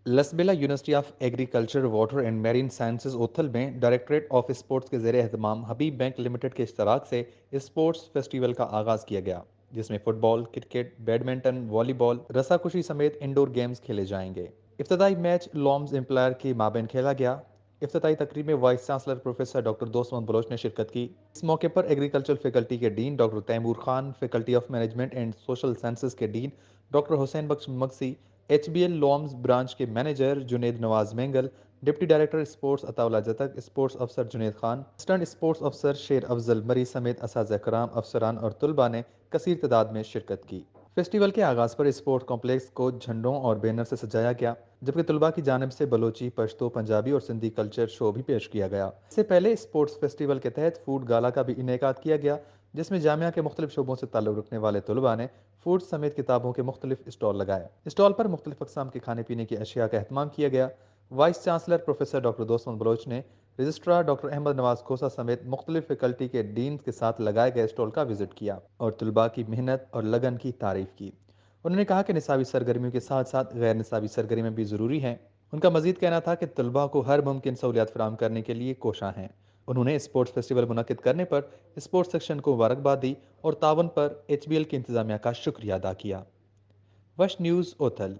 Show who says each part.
Speaker 1: Lasbela university of agriculture water and marine sciences Uthal में directorate of sports के ज़ेर एहतमाम हबीब bank limited के इश्तराक से स्पोर्ट्स फेस्टिवल का आगाज़ किया गया, जिसमें फुटबॉल, क्रिकेट, बैडमिंटन, वॉलीबॉल, रस्साकशी समेत इंडोर गेम्स खेले जाएंगे। इफ्तिताई मैच लॉम्स एम्प्लायर के माबेन खेला गया। इफ्तिताई तकरीब में vice chancellor professor doctor Dost Baloch ने शिरकत की। इस मौके पर एग्रीकल्चर फैकल्टी के dean doctor Taimur Khan, faculty of management and social sciences के dean doctor Hussain Bakhsh Magsi, HBL LUMS branch के manager Junaid Nawaz Mengal, deputy director sports Ataullah Jatak, sports अफसर जुनेद खान, असिस्टेंट स्पोर्ट्स अफसर शेर अफजल मरी समेत असातिज़ा कराम, अफसरान और तुलबा ने कसीर तादाद में शिरकत की। फेस्टिवल के आगाज़ पर स्पोर्ट्स कॉम्प्लेक्स को झंडों और बैनर से सजाया गया, जबकि तुलबा की जानिब से बलोची, पश्तो, पंजाबी और सिंधी कल्चर शो भी पेश किया गया। इससे पहले स्पोर्ट्स फेस्टिवल के तहत फूड गाला का भी इनेकाद किया गया, जिसमें जामिया के मुख्तलिफ शोबों से ताल्लुक़ रखने वाले तुलबा ने फूड समेत किताबों के मुख्तलिफ स्टॉल लगाए। स्टॉल पर मुख्तलिफ अक़साम के खाने पीने की अशिया का एहतमाम किया गया। Vice chancellor professor doctor Dost Baloch ने रजिस्ट्रार डॉक्टर अहमद नवाज खोसा समेत मुख्तलिफ फैकल्टी के डीन के साथ लगाए गए स्टॉल का विजिट किया और तलबा की मेहनत और लगन की तारीफ की। उन्होंने कहा कि निसाबी सरगर्मियों के साथ साथ गैर निसाबी सरगर्मियाँ भी ज़रूरी हैं। उनका मजीद कहना था कि तलबा को हर मुमकिन सहूलियात फराहम करने के लिए कोशां हैं। उन्होंने स्पोर्ट्स फेस्टिवल मुनक्किद करने पर स्पोर्ट्स सेक्शन को मुबारकबाद दी और तावन पर एचबीएल की इंतजामिया का शुक्रिया अदा किया। वश न्यूज़ ओथल।